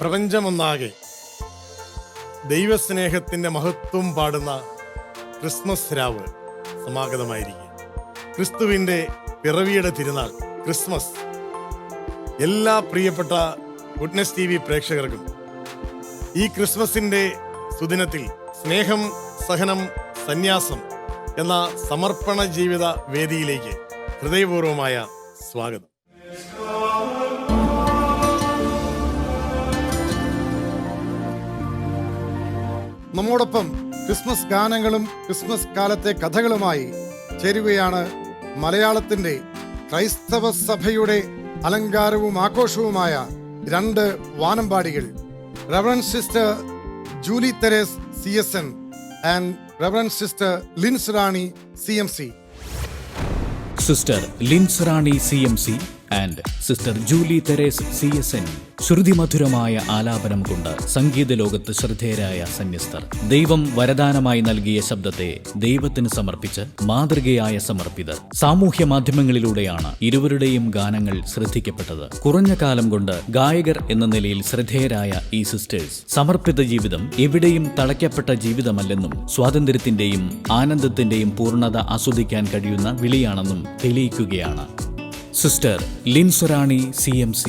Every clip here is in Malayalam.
പ്രപഞ്ചമൊന്നാകെ ദൈവസ്നേഹത്തിൻ്റെ മഹത്വം പാടുന്ന ക്രിസ്മസ് രാവ് സമാഗതമായിരിക്കും. ക്രിസ്തുവിൻ്റെ പിറവിയുടെ തിരുനാൾ ക്രിസ്മസ്. എല്ലാ പ്രിയപ്പെട്ട ഗുഡ്നസ് TV പ്രേക്ഷകർക്കും ഈ ക്രിസ്മസിൻ്റെ സുദിനത്തിൽ സ്നേഹം, സഹനം, സന്യാസം എന്ന സമർപ്പണ ജീവിത വേദിയിലേക്ക് ഹൃദയപൂർവമായ സ്വാഗതം. നമ്മോടൊപ്പം ക്രിസ്മസ് ഗാനങ്ങളും ക്രിസ്മസ് കാലത്തെ കഥകളുമായി ചേരുകയാണ് മലയാളത്തിൻ്റെ ക്രൈസ്തവ സഭയുടെ അലങ്കാരവും ആഘോഷവുമായ രണ്ട് വാനമ്പാടികൾ, reverend sister Julie Therese CSN and reverend sister Lins Rani CMC. Sister Lins Rani CMC and sister Julie Therese CSN. ശ്രുതിമധുരമായ ആലാപനം കൊണ്ട് സംഗീത ലോകത്ത് ശ്രദ്ധേയരായ സന്യസ്തർ. ദൈവം വരദാനമായി നൽകിയ ശബ്ദത്തെ ദൈവത്തിന് സമർപ്പിച്ച് മാതൃകയായ സമർപ്പിതർ. സാമൂഹ്യ മാധ്യമങ്ങളിലൂടെയാണ് ഇരുവരുടെയും ഗാനങ്ങൾ ശ്രദ്ധിക്കപ്പെട്ടത്. കുറഞ്ഞ കാലം കൊണ്ട് ഗായകർ എന്ന നിലയിൽ ശ്രദ്ധേയരായ ഈ സിസ്റ്റേഴ്സ് സമർപ്പിത ജീവിതം എവിടെയും തളയ്ക്കപ്പെട്ട ജീവിതമല്ലെന്നും സ്വാതന്ത്ര്യത്തിന്റെയും ആനന്ദത്തിന്റെയും പൂർണ്ണത ആസ്വദിക്കാൻ കഴിയുന്ന വിളിയാണെന്നും തെളിയിക്കുകയാണ്. സിസ്റ്റർ ലിൻസ് റാണി CMC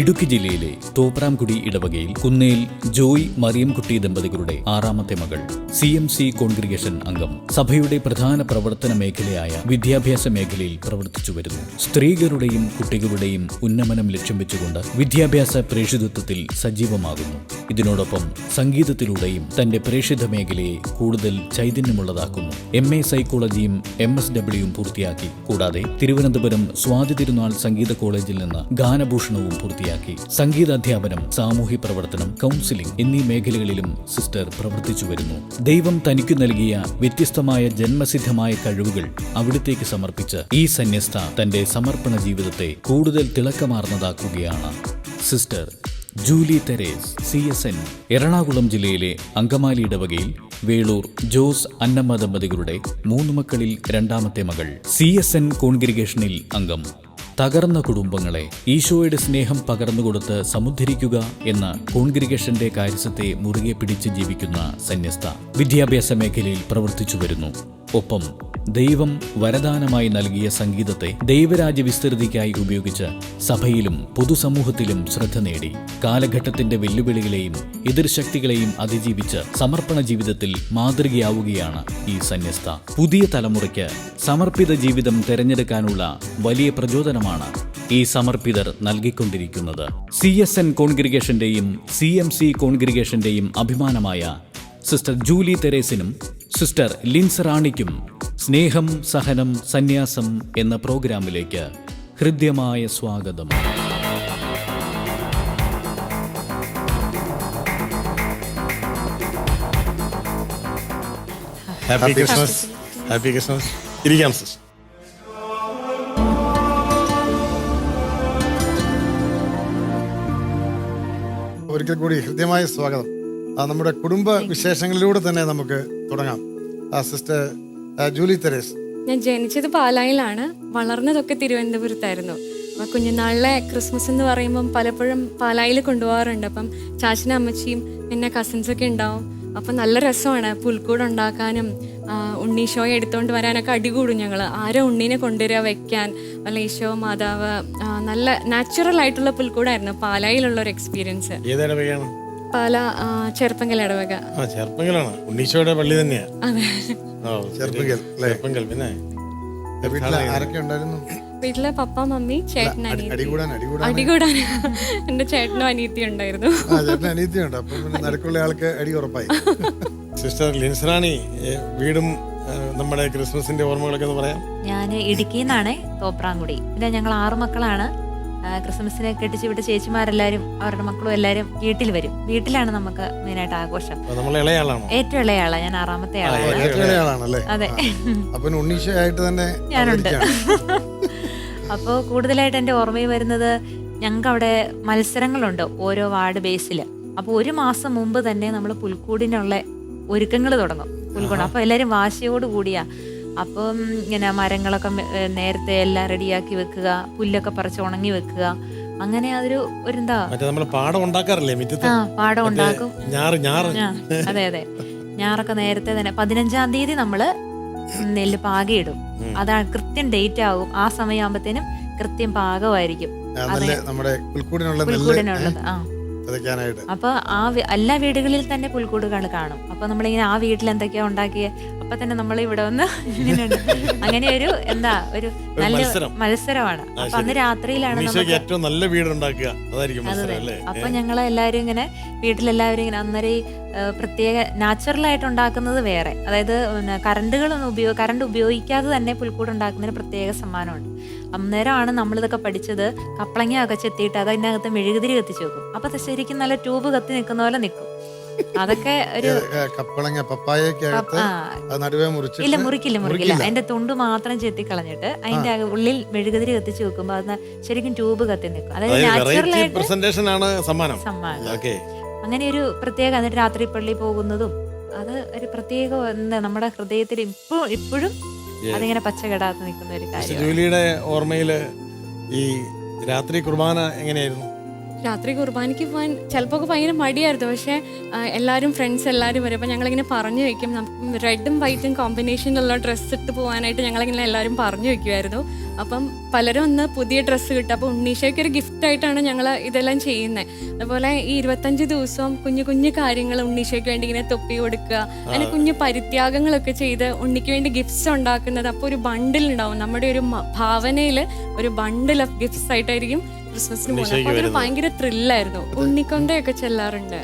ഇടുക്കി ജില്ലയിലെ തോപ്രാംകുടി ഇടവകയിൽ കുന്നേൽ ജോയ് മറിയംകുട്ടി ദമ്പതികളുടെ 6ാമത്തെ മകൾ. CMC കോൺഗ്രിഗേഷൻ അംഗം. സഭയുടെ പ്രധാന പ്രവർത്തന മേഖലയായ വിദ്യാഭ്യാസ മേഖലയിൽ പ്രവർത്തിച്ചു വരുന്നു. സ്ത്രീകളുടെയും കുട്ടികളുടെയും ഉന്നമനം ലക്ഷ്യം വെച്ചുകൊണ്ട് വിദ്യാഭ്യാസ പ്രേഷിതത്വത്തിൽ സജീവമാകുന്നു. ഇതിനോടൊപ്പം സംഗീതത്തിലൂടെയും തന്റെ പ്രേഷിത മേഖലയെ കൂടുതൽ ചൈതന്യമുള്ളതാക്കുന്നു. MA സൈക്കോളജിയും MSWയും പൂർത്തിയാക്കി. കൂടാതെ തിരുവനന്തപുരം സ്വാതി തിരുനാൾ സംഗീത കോളേജിൽ നിന്ന് ഗാനഭൂഷണവും പൂർത്തിയാക്കി. സംഗീതാധ്യാപനം, സാമൂഹ്യ പ്രവർത്തനം, കൗൺസിലിംഗ് എന്നീ മേഖലകളിലും സിസ്റ്റർ പ്രവർത്തിച്ചു വരുന്നു. ദൈവം തനിക്കു നൽകിയ വ്യത്യസ്തമായ ജന്മസിദ്ധമായ കഴിവുകൾ അവിടത്തേക്ക് സമർപ്പിച്ച് ഈ സന്യസ്ത തന്റെ സമർപ്പണ ജീവിതത്തെ കൂടുതൽ തിളക്കമാർന്നതാക്കുകയാണ്. Sister Julie Therese CSN Ernakulam ജില്ലയിലെ അങ്കമാലി ഇടവകയിൽ വേളൂർ ജോസ് അന്നമ്മ ദമ്പതികളുടെ 3 മക്കളിൽ 2ാമത്തെ മകൾ. CSN കോൺഗ്രിഗേഷനിൽ അംഗം. തകർന്ന കുടുംബങ്ങളെ ഈശോയുടെ സ്നേഹം പകർന്നുകൊടുത്ത് സമുദ്ധരിക്കുക എന്ന കോൺഗ്രിഗേഷന്റെ കാര്യസ്ഥത്തെ മുറുകെ പിടിച്ച് ജീവിക്കുന്ന സന്യസ്ത വിദ്യാഭ്യാസ മേഖലയിൽ പ്രവർത്തിച്ചു വരുന്നു. ഒപ്പം ദൈവം വരദാനമായി നൽകിയ സംഗീതത്തെ ദൈവരാജ്യ വിസ്തൃതിക്കായി ഉപയോഗിച്ച് സഭയിലും പൊതുസമൂഹത്തിലും ശ്രദ്ധ നേടി. കാലഘട്ടത്തിന്റെ വെല്ലുവിളികളെയും എതിർശക്തികളെയും അതിജീവിച്ച് സമർപ്പണ ജീവിതത്തിൽ മാതൃകയാവുകയാണ് ഈ സന്യസ്ത. പുതിയ തലമുറയ്ക്ക് സമർപ്പിത ജീവിതം തിരഞ്ഞെടുക്കാനുള്ള വലിയ പ്രചോദനമാണ് ഈ സമർപ്പിതർ നൽകിക്കൊണ്ടിരിക്കുന്നത്. CSN കോൺഗ്രിഗേഷന്റെയും CMC കോൺഗ്രിഗേഷന്റെയും അഭിമാനമായ സിസ്റ്റർ ജൂലി തെരേസിനും സിസ്റ്റർ ലിൻസ് റാണിക്കും സ്നേഹം, സഹനം, സന്യാസം എന്ന പ്രോഗ്രാമിലേക്ക് ഹൃദ്യമായ സ്വാഗതം. Happy Christmas. Happy Christmas. ഇരിക്കാം സിസ്റ്റർ. ഒരിക്കൽ കൂടി ഹൃദ്യമായ സ്വാഗതം. നമ്മുടെ കുടുംബ വിശേഷങ്ങളിലൂടെ തന്നെ നമുക്ക് തുടങ്ങാം. Sister Julie Therese. ഞാൻ ജനിച്ചത് പാലായിലാണ്, വളർന്നതൊക്കെ തിരുവനന്തപുരത്തായിരുന്നു. അപ്പം കുഞ്ഞുനാളിലെ ക്രിസ്മസ് എന്ന് പറയുമ്പം പലപ്പോഴും പാലായിൽ കൊണ്ടുപോകാറുണ്ട്. അപ്പം ചാച്ചനും അമ്മച്ചിയും പിന്നെ കസിൻസൊക്കെ ഉണ്ടാവും. അപ്പം നല്ല രസമാണ് പുൽക്കൂട് ഉണ്ടാക്കാനും ഉണ്ണീശോയെ എടുത്തുകൊണ്ട് വരാനൊക്കെ അടികൂടും ഞങ്ങൾ. ആരോ ഉണ്ണീനെ കൊണ്ടുവരിക വെക്കാൻ, അല്ല ഈശോ മാതാവ്. നല്ല നാച്ചുറൽ ആയിട്ടുള്ള പുൽക്കൂടായിരുന്നു പാലായിലുള്ളൊരു എക്സ്പീരിയൻസ്. പാല ചെറുപ്പങ്കൽ ഇടവക. ചെറുപ്പങ്കലാണ് ഉണ്ണീശോയുടെ പള്ളി തന്നെയാ. പിന്നെ ആരൊക്കെ ഉണ്ടായിരുന്നു വീട്ടിലെ? പപ്പ, മമ്മി, ചേട്ടൻ, അടികൂടാൻ എന്റെ ചേട്ടനും അനിയത്തി ഉണ്ടായിരുന്നു. നടുക്കുള്ള ആൾക്ക് അടി ഉറപ്പായി. സിസ്റ്റർ ലിൻസ് റാണി, വീടും നമ്മുടെ ക്രിസ്മസിന്റെ ഓർമ്മകളൊക്കെ ഒന്ന് പറയാം. ഞാൻ ഇടുക്കിയിൽ നിന്നാണ്, തോപ്രാംകുടി. പിന്നെ ഞങ്ങൾ 6 മക്കളാണ്. ക്രിസ്മസിനെ കെട്ടിച്ച് വിട്ട് ചേച്ചിമാരെല്ലാരും അവരുടെ മക്കളും എല്ലാരും വീട്ടിൽ വരും. വീട്ടിലാണ് നമുക്ക് മെയിനായിട്ട് ആഘോഷം. ഏറ്റവും ഇളയ ആളാ ഞാൻ, 6ാമത്തെ ആളാണ്. അതെ, ഞാനുണ്ട്. അപ്പോൾ കൂടുതലായിട്ട് എൻ്റെ ഓർമ്മയിൽ വരുന്നത്, ഞങ്ങൾക്ക് അവിടെ മത്സരങ്ങളുണ്ട് ഓരോ വാർഡ് ബേസിൽ. അപ്പോൾ 1 മാസം മുമ്പ് തന്നെ നമ്മൾ പുൽക്കൂടിനുള്ള ഒരുക്കങ്ങൾ തുടങ്ങും. പുൽക്കൂട് അപ്പോൾ എല്ലാവരും വാശിയോട് കൂടിയാ. അപ്പം ഇങ്ങനെ മരങ്ങളൊക്കെ നേരത്തെ എല്ലാം റെഡിയാക്കി വെക്കുക, പുല്ലൊക്കെ പറിച്ച് ഉണങ്ങി വെക്കുക, അങ്ങനെ അതൊരു ഒരു എന്താ മറ്റേ നമ്മള് പാടം ഉണ്ടാക്കാറില്ലേ മിറ്റത്ത്? പാടം ഉണ്ടാക്കും. ഞാറ് അതെ അതെ, ഞാറൊക്കെ നേരത്തെ തന്നെ 15-ാം തീയതി നമ്മള് നെല്ല് പാകിയിടും. അതാണ് കൃത്യം ഡേറ്റ് ആകും. ആ സമയമാകുമ്പത്തേനും കൃത്യം പാകമായിരിക്കും നമ്മുടെ പുൽക്കൂടിനുള്ളത്. അപ്പൊ എല്ലാ വീടുകളിൽ തന്നെ പുൽക്കൂടുകൾ കാണും. അപ്പൊ നമ്മളിങ്ങനെ ആ വീട്ടിൽ എന്തൊക്കെയാ ഉണ്ടാക്കിയ അപ്പൊ തന്നെ നമ്മൾ ഇവിടെ വന്ന് അങ്ങനെ ഒരു എന്താ ഒരു നല്ല മത്സരമാണ്. അപ്പൊ അന്ന് രാത്രിയിലാണ് ഏറ്റവും നല്ല വീടുണ്ടാക്കുക. അപ്പൊ ഞങ്ങൾ എല്ലാവരും ഇങ്ങനെ വീട്ടിലെല്ലാവരും ഇങ്ങനെ അന്നേരം പ്രത്യേക നാച്ചുറലായിട്ട് ഉണ്ടാക്കുന്നത് വേറെ, അതായത് കറണ്ട് ഉപയോഗിക്കാതെ തന്നെ പുൽക്കൂട് ഉണ്ടാക്കുന്നതിന് പ്രത്യേക സമ്മാനമുണ്ട്. അന്നേരമാണ് നമ്മളിതൊക്കെ പഠിച്ചത്. കപ്പളങ്ങ ഒക്കെ ചെത്തിയിട്ട് അതിനകത്ത് മെഴുകുതിരി കത്തിച്ചു വെക്കും. അപ്പൊ ശരിക്കും നല്ല ട്യൂബ് കത്തി നിൽക്കുന്ന പോലെ നിൽക്കും. അതൊക്കെ ഒരു കപ്പളങ്ങ പപ്പായക്കകത്ത് ഇല്ല, മുറിക്കില്ല. അതിന്റെ തൊണ്ട് മാത്രം ചെത്തി കളഞ്ഞിട്ട് അതിന്റെ ഉള്ളിൽ മെഴുകുതിരി കത്തിച്ചു വെക്കുമ്പോ അത് ശരിക്കും ട്യൂബ് കത്തി നിൽക്കും. അതായത് നാച്ചുറലായിട്ട് സമ്മാനം. അങ്ങനെ ഒരു പ്രത്യേക, എന്നിട്ട് രാത്രി പള്ളി പോകുന്നതും അത് ഒരു പ്രത്യേക എന്താ നമ്മുടെ ഹൃദയത്തിൽ ഇപ്പോഴും അതിങ്ങനെ പച്ചകെടാത്ത് നിൽക്കുന്ന ഒരു കാര്യം. ജൂലിയുടെ ഓർമ്മയില് ഈ രാത്രി കുർബാന എങ്ങനെയായിരുന്നു? രാത്രി കുർബാനയ്ക്ക് പോകാൻ ചിലപ്പോൾ ഭയങ്കര മടിയായിരുന്നു. പക്ഷേ എല്ലാവരും ഫ്രണ്ട്സ് എല്ലാവരും വരും. അപ്പോൾ ഞങ്ങളിങ്ങനെ പറഞ്ഞു വയ്ക്കും, റെഡും വൈറ്റും കോമ്പിനേഷനിലുള്ള ഡ്രസ്സ് ഇട്ട് പോകാനായിട്ട് ഞങ്ങളിങ്ങനെ എല്ലാവരും പറഞ്ഞു വയ്ക്കുമായിരുന്നു. അപ്പം പലരും ഒന്ന് പുതിയ ഡ്രസ്സ് കിട്ടും. അപ്പോൾ ഉണ്ണീശയ്ക്ക് ഒരു ഗിഫ്റ്റായിട്ടാണ് ഞങ്ങൾ ഇതെല്ലാം ചെയ്യുന്നത്. അതുപോലെ ഈ 25 ദിവസവും കുഞ്ഞു കുഞ്ഞു കാര്യങ്ങൾ ഉണ്ണീശയ്ക്ക് വേണ്ടി ഇങ്ങനെ തൊപ്പി കൊടുക്കുക, അങ്ങനെ കുഞ്ഞു പരിത്യാഗങ്ങളൊക്കെ ചെയ്ത് ഉണ്ണിക്ക് വേണ്ടി ഗിഫ്റ്റ്സ് ഉണ്ടാക്കുന്നത്. അപ്പോൾ ഒരു ബണ്ടിൽ ഉണ്ടാവും, നമ്മുടെ ഒരു ഭാവനയിൽ ഒരു ബണ്ടിൽ ഓഫ് ഗിഫ്റ്റ്സ് ആയിട്ടായിരിക്കും ക്രിസ്മസിന് പോകുന്നത്. അപ്പൊ അതൊരു ഭയങ്കര ത്രില്ലായിരുന്നു. ഉണ്ണിക്കൊന്തയൊക്കെ ചെല്ലാറുണ്ട്.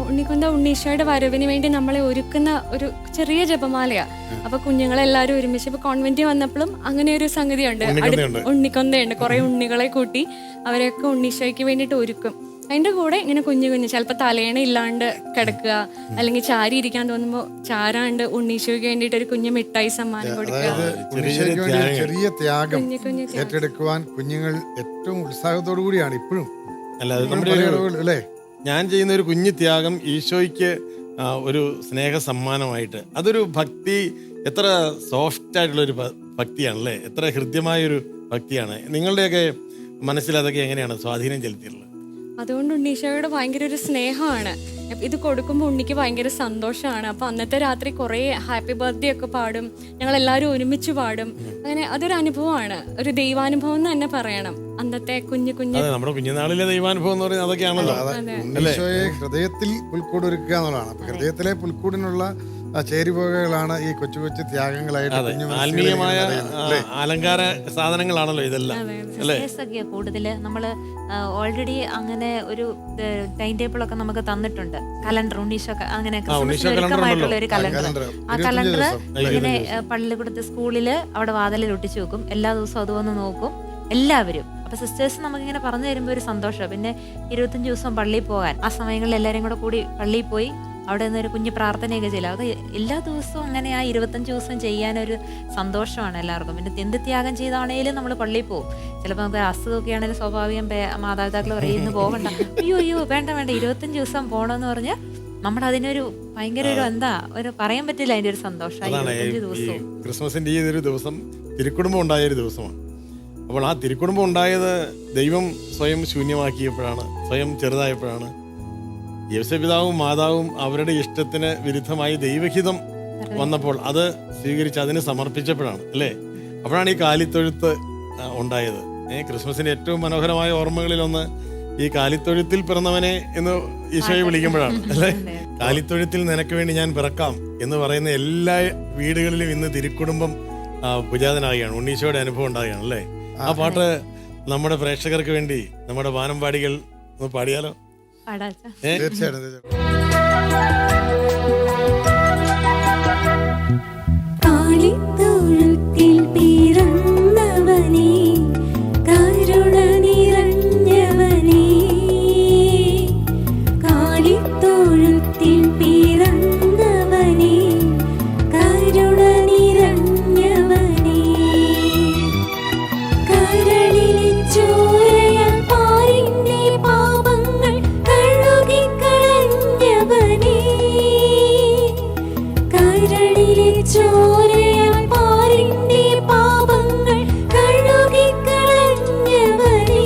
ഉണ്ണിക്കൊന്ത ഉണ്ണീശോയുടെ വരവിന് വേണ്ടി നമ്മളെ ഒരുക്കുന്ന ഒരു ചെറിയ ജപമാലയാ. അപ്പൊ കുഞ്ഞുങ്ങളെല്ലാരും ഒരുമിച്ച് ഇപ്പൊ കോൺവെന്റിൽ വന്നപ്പോഴും അങ്ങനെ ഒരു സംഗതിയുണ്ട്, ഉണ്ണിക്കൊന്തയുണ്ട്. കുറെ ഉണ്ണികളെ കൂട്ടി അവരെയൊക്കെ ഉണ്ണീശോയ്ക്ക് വേണ്ടിയിട്ട് ഒരുക്കും. അതിന്റെ കൂടെ ഇങ്ങനെ കുഞ്ഞു കുഞ്ഞു ചിലപ്പോൾ തലേണ ഇല്ലാണ്ട് കിടക്കുക, അല്ലെങ്കിൽ ചാരി ഇരിക്കാൻ തോന്നുമ്പോ ചാരാണ്ട് ഉണ്ണീശോയ്ക്ക് വേണ്ടിയിട്ട് ഒരു കുഞ്ഞു മിഠായി സമ്മാനം കൊടുക്കുക. ചെറിയ ത്യാഗം ഏറ്റെടുക്കുവാൻ കുഞ്ഞുങ്ങൾ ഏറ്റവും ഉത്സാഹത്തോടു കൂടിയാണ് ഇപ്പോഴും. അല്ലേ, ഞാൻ ചെയ്യുന്ന ഒരു കുഞ്ഞു ത്യാഗം ഈശോയ്ക്ക് ഒരു സ്നേഹ സമ്മാനമായിട്ട്, അതൊരു ഭക്തി, എത്ര സോഫ്റ്റ് ആയിട്ടുള്ളൊരു ഭക്തിയാണല്ലേ, എത്ര ഹൃദ്യമായൊരു ഭക്തിയാണ്. നിങ്ങളുടെയൊക്കെ മനസ്സിൽ അതൊക്കെ എങ്ങനെയാണ് സ്വാധീനം ചെലുത്തിയിട്ടുള്ളത്? അതുകൊണ്ട് ഉണ്ണീശോയോട് ഭയങ്കര ഒരു സ്നേഹമാണ്. ഇത് കൊടുക്കുമ്പോൾ ഉണ്ണിക്ക് ഭയങ്കര സന്തോഷമാണ്. അപ്പോൾ അന്നത്തെ രാത്രി കുറേ ഹാപ്പി ബർത്ത്ഡേ ഒക്കെ പാടും, ഞങ്ങളെല്ലാവരും ഒരുമിച്ച് പാടും. അങ്ങനെ അതൊരു അനുഭവമാണ്, ഒരു ദൈവാനുഭവം എന്ന് തന്നെ പറയണം. അന്നത്തെ കുഞ്ഞു കുഞ്ഞു നമ്മുടെ കുഞ്ഞുനാളിലെ ദൈവാനുഭവം എന്ന് പറയുന്നത് അതൊക്കെയാണല്ലോ. ഉണ്ണീശോയെ ഹൃദയത്തിൽ പുൽക്കൂട് ഒരുക്കുക എന്നുള്ളതാണ്. അപ്പൊ ഹൃദയത്തിലെ പുൽക്കൂടിനുള്ള ചേരുവകളാണ് ഈ കൊച്ചു കൊച്ചു ത്യാഗങ്ങളായിട്ട് ആത്മീയമായ അലങ്കാര സാധനങ്ങളാണല്ലോ ഇതെല്ലാം. കൂടുതൽ നമ്മള് ഓൾറെഡി അങ്ങനെ ഒരു ടൈം ടേബിൾ ഒക്കെ നമുക്ക് തന്നിട്ടുണ്ട്. കലണ്ടർ, ഉണ്ണീശോ അങ്ങനെ ഒരുക്കമായിട്ടുള്ള ഒരു കലണ്ടർ. ആ കലണ്ടർ ഇങ്ങനെ പള്ളിക്കൂടത്ത് സ്കൂളില് അവിടെ വാതിലിൽ ഒട്ടിച്ചു വെക്കും. എല്ലാ ദിവസവും അത് വന്ന് നോക്കും എല്ലാവരും. അപ്പൊ സിസ്റ്റേഴ്സ് നമുക്കിങ്ങനെ പറഞ്ഞു തരുമ്പോൾ ഒരു സന്തോഷമാണ്. പിന്നെ 25 ദിവസം പള്ളിയിൽ പോകാൻ, ആ സമയങ്ങളിൽ എല്ലാവരും കൂടെ കൂടി പള്ളിയിൽ പോയി അവിടെ നിന്നൊരു കുഞ്ഞ് പ്രാർത്ഥനയൊക്കെ ചെയ്യില്ല. അത് എല്ലാ ദിവസവും അങ്ങനെ ആ 25 ദിവസം ചെയ്യാനൊരു സന്തോഷമാണ് എല്ലാവർക്കും. പിന്നെ എന്ത് ത്യാഗം ചെയ്താണേലും നമ്മൾ പള്ളിയിൽ പോകും. ചിലപ്പോൾ നമുക്ക് അസുഖമൊക്കെ ആണെങ്കിലും സ്വാഭാവികം മാതാപിതാക്കൾ പറയുന്നു പോകണ്ട, അയ്യോ വേണ്ട 25 ദിവസം പോകണമെന്ന് പറഞ്ഞാൽ നമ്മുടെ അതിനൊരു ഭയങ്കര ഒരു എന്താ ഒരു പറയാൻ പറ്റില്ല അതിന്റെ ഒരു സന്തോഷം. 25 ദിവസവും ക്രിസ്മസിന്റെ ഈ ഒരു ദിവസം തിരുക്കുടുംബം ഉണ്ടായ ഒരു ദിവസമാണ്. അപ്പോൾ ആ തിരുക്കുടുംബം ഉണ്ടായത് ദൈവം സ്വയം ശൂന്യമാക്കിയപ്പോഴാണ്, സ്വയം ചെറുതായപ്പോഴാണ്. യേശുപിതാവും മാതാവും അവരുടെ ഇഷ്ടത്തിന് വിരുദ്ധമായി ദൈവഹിതം വന്നപ്പോൾ അത് സ്വീകരിച്ച് അതിന് സമർപ്പിച്ചപ്പോഴാണ് അല്ലേ, അപ്പോഴാണ് ഈ കാലിത്തൊഴുത്ത് ഉണ്ടായത്. ക്രിസ്മസിന്റെ ഏറ്റവും മനോഹരമായ ഓർമ്മകളിലൊന്ന് ഈ കാലിത്തൊഴുത്തിൽ പിറന്നവനെ എന്ന് ഈശോയെ വിളിക്കുമ്പോഴാണ് അല്ലേ. കാലിത്തൊഴുത്തിൽ നിനക്ക് വേണ്ടി ഞാൻ പിറക്കാം എന്ന് പറയുന്ന എല്ലാ വീടുകളിലും ഇന്ന് തിരുക്കുടുംബം പുജാതനാകുകയാണ്, ഉണ്ണീശോയുടെ അനുഭവം ഉണ്ടാകുകയാണ് അല്ലേ. ആ പാട്ട് നമ്മുടെ പ്രേക്ഷകർക്ക് വേണ്ടി നമ്മുടെ വാനമ്പാടികൾ ഒന്ന് പാടിയാലോ? തീർച്ചയായിട്ടും. ചോരയാൽ പാരിന്റെ പാപങ്ങൾ കഴുകിക്കളഞ്ഞവനേ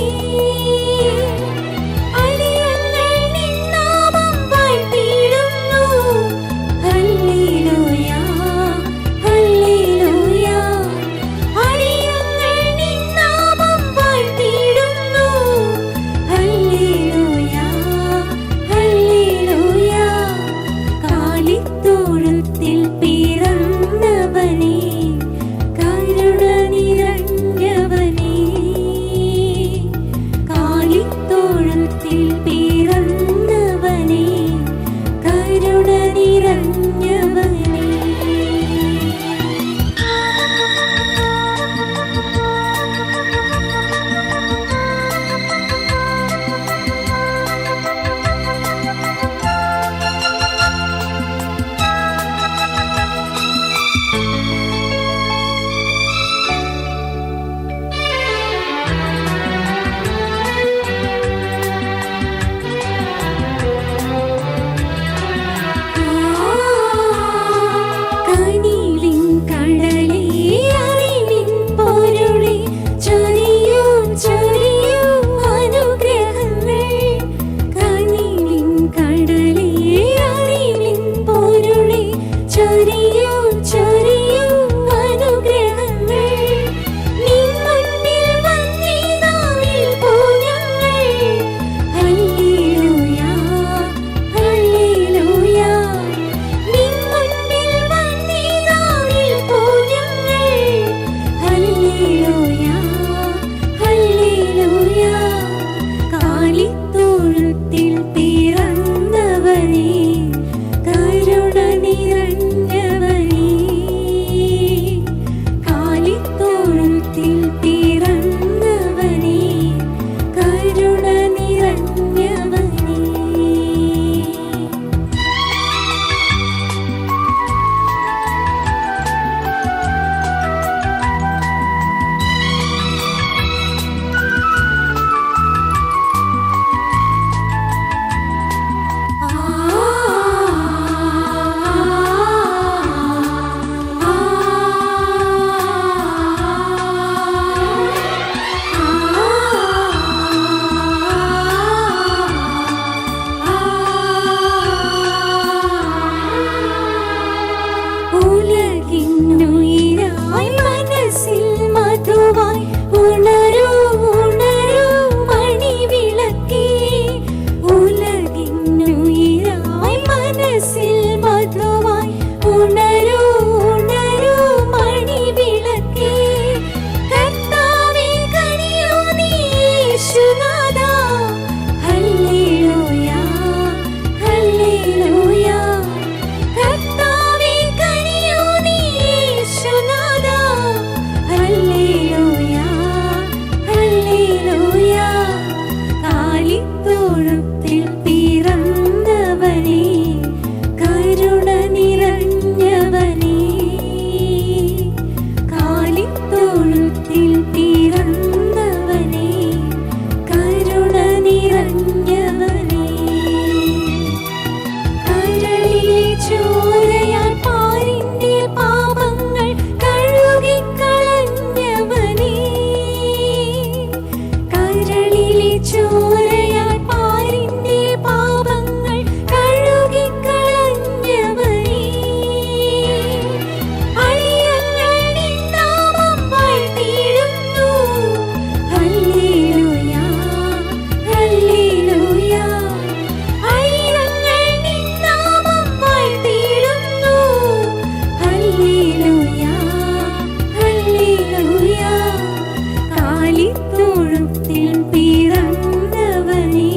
കാലിത്തൊഴുത്തിൽ പിറന്നവനേ,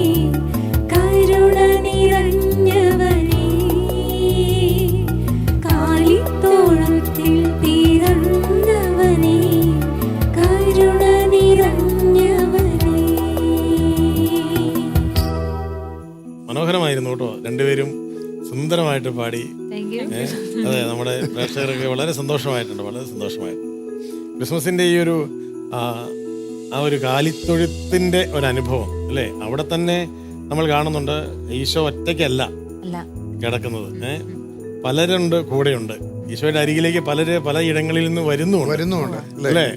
കരുണ നിറഞ്ഞവനേ, കാലിത്തൊഴുത്തിൽ പിറന്നവനേ, കരുണ നിറഞ്ഞവനേ. മനോഹരമായിരുന്നു കേട്ടോ, രണ്ടുപേരും സുന്ദരമായിട്ട് പാടി. Thank you. അതെ, നമ്മുടെ പ്രേക്ഷകർക്ക് വളരെ സന്തോഷമായിട്ടുണ്ട്, വളരെ സന്തോഷമായിട്ടുണ്ട്. ക്രിസ്മസിൻ്റെ ഈ ഒരു ആ ഒരു കാലിത്തൊഴുത്തിൻ്റെ ഒരു അനുഭവം അല്ലേ, അവിടെ തന്നെ നമ്മൾ കാണുന്നുണ്ട് ഈശോ ഒറ്റയ്ക്കല്ല അല്ല, കിടക്കുന്നത്. പലരുണ്ട്, കൂടെയുണ്ട്. ഈശോയുടെ അരികിലേക്ക് പല ഇടങ്ങളിൽ നിന്ന് വരുന്നുമുണ്ട് അല്ലേ.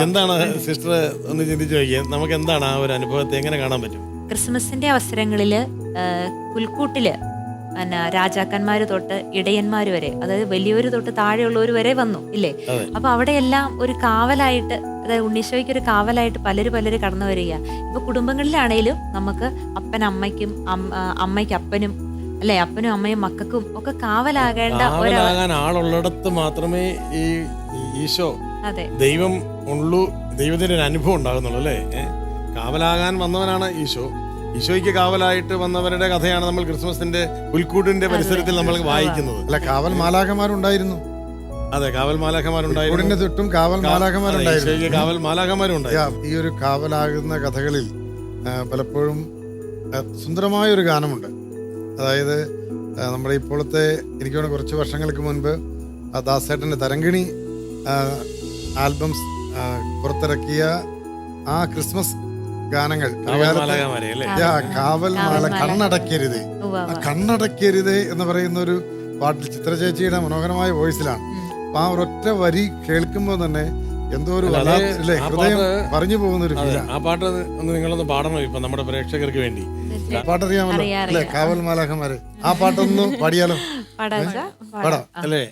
എന്താണ് സിസ്റ്റർ ഒന്ന് ചിന്തിച്ചു നോക്കിയാൽ നമുക്ക് എന്താണ് ആ ഒരു അനുഭവത്തെ എങ്ങനെ കാണാൻ പറ്റും? ക്രിസ്മസിന്റെ അവസരങ്ങളില് പുൽക്കൂട്ടില് പിന്നെ രാജാക്കന്മാര് തൊട്ട് ഇടയന്മാര് വരെ, അതായത് വലിയവര് തൊട്ട് താഴെയുള്ളവർ വരെ വന്നു ഇല്ലേ. അപ്പൊ അവിടെയെല്ലാം ഒരു കാവലായിട്ട്, അതായത് ഉണ്ണീശോയ്ക്ക് ഒരു കാവലായിട്ട് പലര് കടന്നു വരിക. ഇപ്പൊ കുടുംബങ്ങളിലാണേലും നമുക്ക് അപ്പനമ്മയ്ക്കും അമ്മയ്ക്ക് അപ്പനും അല്ലെ, അപ്പനും അമ്മയും മക്കൾക്കും ഒക്കെ കാവലാകേണ്ട ആളുള്ളിടത്ത് മാത്രമേ ഈ ഈശോ അതെ ദൈവം ഉള്ളൂ, ദൈവത്തിന്റെ ഒരു അനുഭവം ഉണ്ടാകുന്നുള്ളൂ അല്ലേ. കാവലാകാൻ വന്നവനാണ് ഈശോ. ഈശോയ്ക്ക് കാവലായിട്ട് വന്നവരുടെ കഥയാണ് നമ്മൾ ക്രിസ്മസിന്റെ പുൽക്കൂട്ടിന്റെ പരിസരത്തിൽ നമ്മൾ വായിക്കുന്നത്. അല്ല, കാവൽ മാലാഖമാരുണ്ടായിരുന്നു. അതെ, കാവൽ മാലാഖമാരുണ്ടായിരുന്നു. ചുറ്റും കാവൽ മാലാഖമാരുണ്ടായിരുന്നു. കാവൽ മാലാഖമാരുണ്ടായിരുന്നു. ഈ ഒരു കാവലാകുന്ന കഥകളിൽ പലപ്പോഴും സുന്ദരമായ ഒരു ഗാനമുണ്ട്. അതായത് നമ്മുടെ ഇപ്പോഴത്തെ എനിക്ക് തോന്നുന്നു കുറച്ച് വർഷങ്ങൾക്ക് മുൻപ് ദാസേട്ടന്റെ തരങ്കിണി ആൽബംസ് പുറത്തിറക്കിയ ആ ക്രിസ്മസ് ഗാനങ്ങൾ, കാവൽ മാല, കണ്ണടക്കരുത്, കണ്ണടക്കരുത് എന്ന് പറയുന്ന ഒരു പാട്ടിൽ ചിത്ര ചേച്ചിയുടെ മനോഹരമായ വോയിസിലാണ്. അപ്പൊ ആ ഒരൊറ്റ വരി കേൾക്കുമ്പോൾ തന്നെ എന്തോ ഒരു ഹൃദയം പറഞ്ഞു പോകുന്ന ഒരു ഫീലാണ്. ആ പാട്ട് ഒന്ന് നിങ്ങളൊന്ന് പാടണം ഇപ്പൊ നമ്മുടെ പ്രേക്ഷകർക്ക് വേണ്ടി. പാട്ടറിയാമല്ലോ അല്ലെ, കാവൽ മാലാഖമാര്. ആ പാട്ടൊന്ന് പാടിയാലോ? പാടാം അല്ലേ.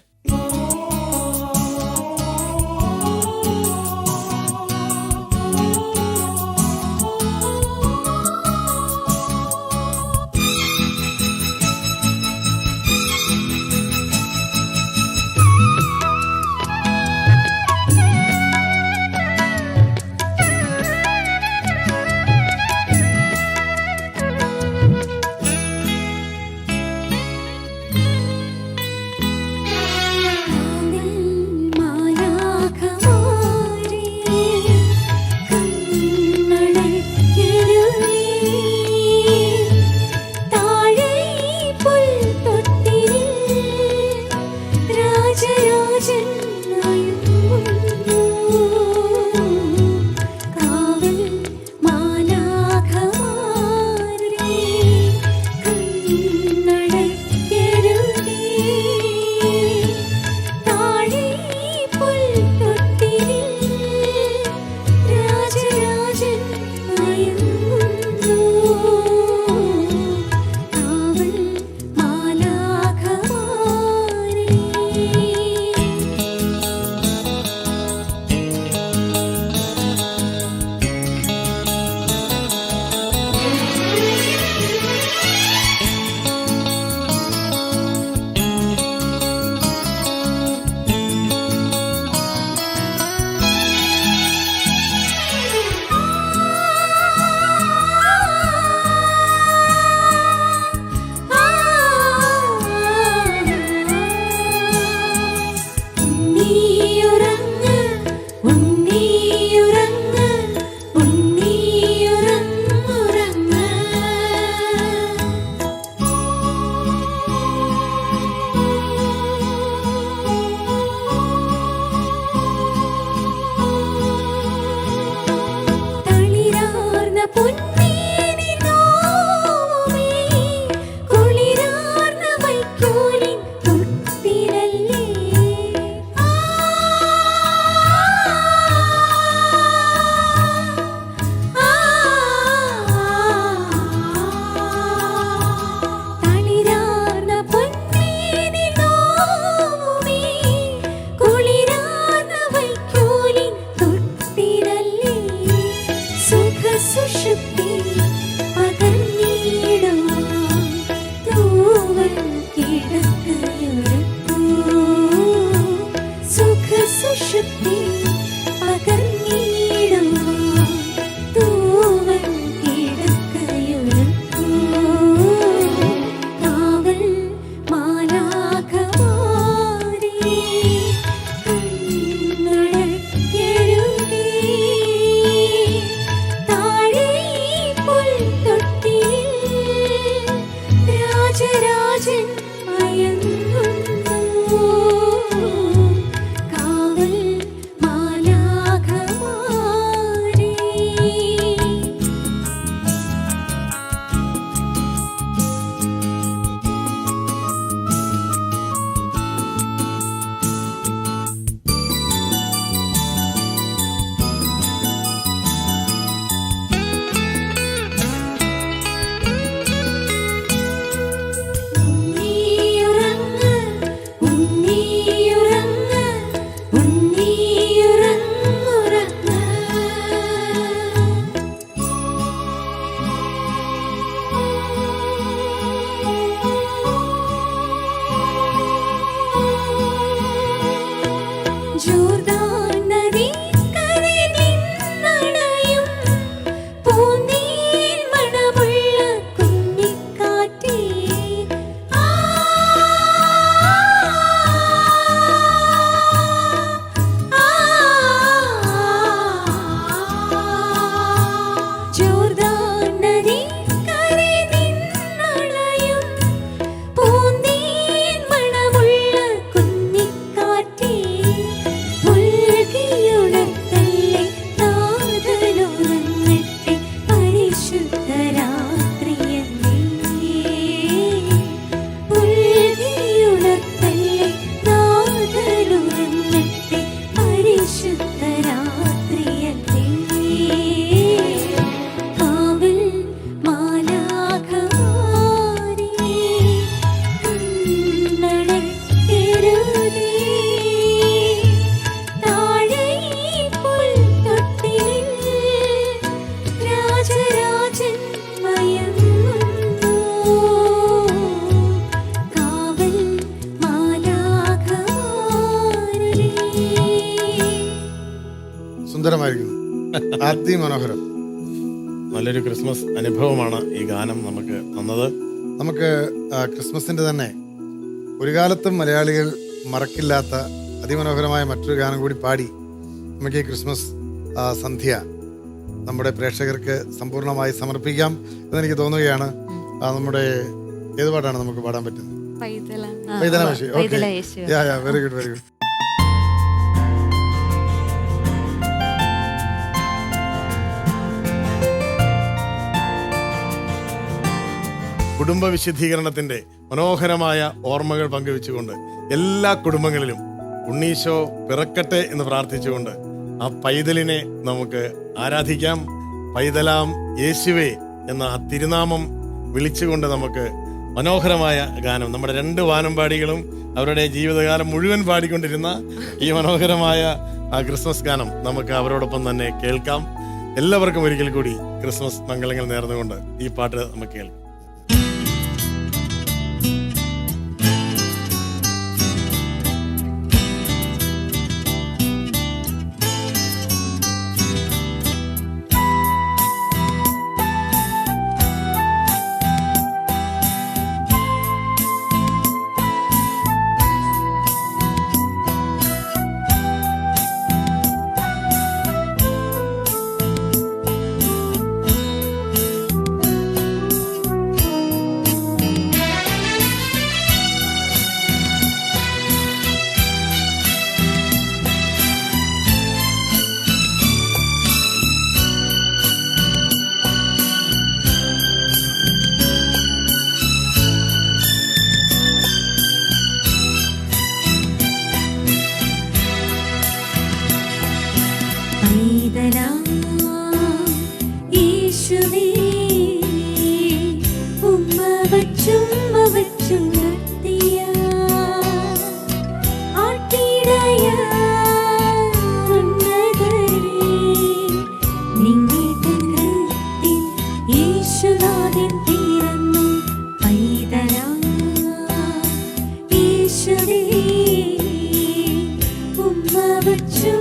സുഖസുഷുപ്തി പകർന്നിടുവാൻ അതിമനോഹരം. നല്ലൊരു ക്രിസ്മസ് അനുഭവമാണ് ഈ ഗാനം നമുക്ക് തന്നത്. നമുക്ക് ക്രിസ്മസിൻ്റെ തന്നെ ഒരു കാലത്തും മലയാളികൾ മറക്കില്ലാത്ത അതിമനോഹരമായ മറ്റൊരു ഗാനം കൂടി പാടി നമുക്ക് ഈ ക്രിസ്മസ് സന്ധ്യ നമ്മുടെ പ്രേക്ഷകർക്ക് സമ്പൂർണ്ണമായി സമർപ്പിക്കാം എന്നെനിക്ക് തോന്നുകയാണ്. നമ്മുടെ ഏത് പാട്ടാണ് നമുക്ക് പാടാൻ പറ്റുന്നത്? പൈതല Yesu. Okay, very good, very good. കുടുംബ വിശുദ്ധീകരണത്തിന്റെ മനോഹരമായ ഓർമ്മകൾ പങ്കുവെച്ചുകൊണ്ട് എല്ലാ കുടുംബങ്ങളിലും ഉണ്ണീശോ പിറക്കട്ടെ എന്ന് പ്രാർത്ഥിച്ചുകൊണ്ട് ആ പൈതലിനെ നമുക്ക് ആരാധിക്കാം. പൈതലാം യേശുവേ എന്ന ആ തിരുനാമം വിളിച്ചുകൊണ്ട് നമുക്ക് മനോഹരമായ ഗാനം, നമ്മുടെ 2 വാനമ്പാടികളും അവരുടെ ജീവിതകാലം മുഴുവൻ പാടിക്കൊണ്ടിരുന്ന ഈ മനോഹരമായ ആ ക്രിസ്മസ് ഗാനം നമുക്ക് അവരോടൊപ്പം തന്നെ കേൾക്കാം. എല്ലാവർക്കും ഒരിക്കൽ കൂടി ക്രിസ്മസ് മംഗളങ്ങൾ നേർന്നുകൊണ്ട് ഈ പാട്ട് നമുക്ക് കേൾക്കാം. യേശുവേ ഉമ്മ വച്ചും നിർത്തിയ ആട്ടിടയ നിങ്ങൾ തന്നിൽ യേശുനാഥൻ തീർന്നു. പൈതലാ യേശുവേ ഉമ്മ വച്ചും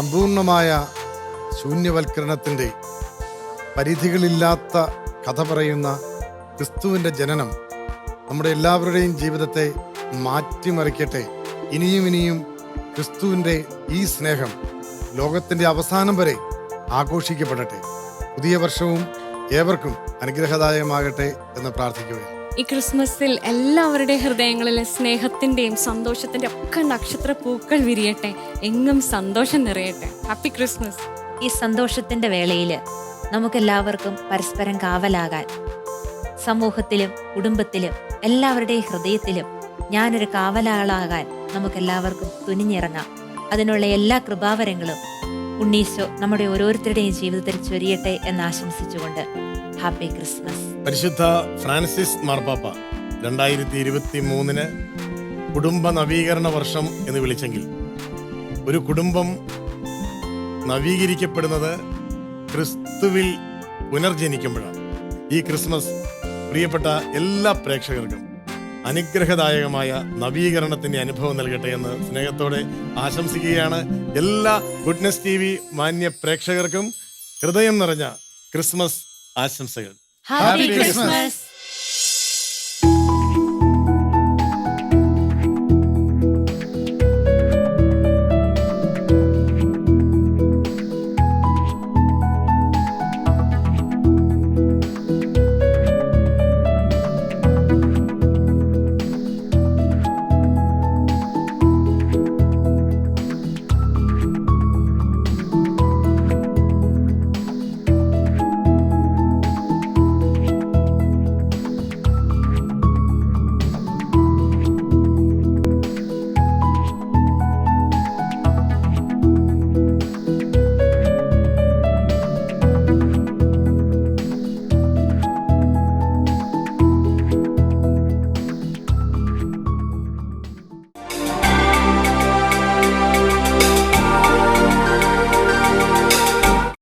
സമ്പൂർണമായ ശൂന്യവൽക്കരണത്തിൻ്റെ പരിധികളില്ലാത്ത കഥ പറയുന്ന ക്രിസ്തുവിൻ്റെ ജനനം നമ്മുടെ എല്ലാവരുടെയും ജീവിതത്തെ മാറ്റിമറിക്കട്ടെ. ഇനിയും ഇനിയും ക്രിസ്തുവിൻ്റെ ഈ സ്നേഹം ലോകത്തിൻ്റെ അവസാനം വരെ ആഘോഷിക്കപ്പെടട്ടെ. പുതിയ വർഷവും ഏവർക്കും അനുഗ്രഹദായകമാകട്ടെ എന്ന് പ്രാർത്ഥിക്കുകയാണ്. ഈ ക്രിസ്മസിൽ എല്ലാവരുടെ ഹൃദയങ്ങളിൽ സ്നേഹത്തിന്റെയും സന്തോഷത്തിന്റെ ഒക്കെ നക്ഷത്ര പൂക്കൾ വിരിയട്ടെ, എങ്ങും സന്തോഷം നിറയട്ടെ. Happy Christmas. ഈ സന്തോഷത്തിന്റെ വേളയിൽ നമുക്കെല്ലാവർക്കും പരസ്പരം കാവലാകാൻ, സമൂഹത്തിലും കുടുംബത്തിലും എല്ലാവരുടെയും ഹൃദയത്തിലും ഞാനൊരു കാവലാളാകാൻ നമുക്കെല്ലാവർക്കും തുനിഞ്ഞിറങ്ങാം. അതിനുള്ള എല്ലാ കൃപാവരങ്ങളും ഉണ്ണീശോ നമ്മുടെ ഓരോരുത്തരുടെയും ജീവിതത്തിൽ ചൊരിയട്ടെ എന്ന് ആശംസിച്ചുകൊണ്ട് ഹാപ്പി ക്രിസ്മസ്. പരിശുദ്ധ ഫ്രാൻസിസ് മാർപ്പാപ്പ 2023 കുടുംബ നവീകരണ വർഷം എന്ന് വിളിച്ചെങ്കിൽ ഒരു കുടുംബം നവീകരിക്കപ്പെടുന്നത് ക്രിസ്തുവിൽ പുനർജനിക്കുമ്പോഴാണ്. ഈ ക്രിസ്മസ് പ്രിയപ്പെട്ട എല്ലാ പ്രേക്ഷകർക്കും അനുഗ്രഹദായകമായ നവീകരണത്തിന്റെ അനുഭവം നൽകട്ടെ എന്ന് സ്നേഹത്തോടെ ആശംസിക്കുകയാണ്. എല്ലാ ഗുഡ്നസ് TV മാന്യ പ്രേക്ഷകർക്കും ഹൃദയം നിറഞ്ഞ ക്രിസ്മസ് ആശംസകൾ. Happy Christmas.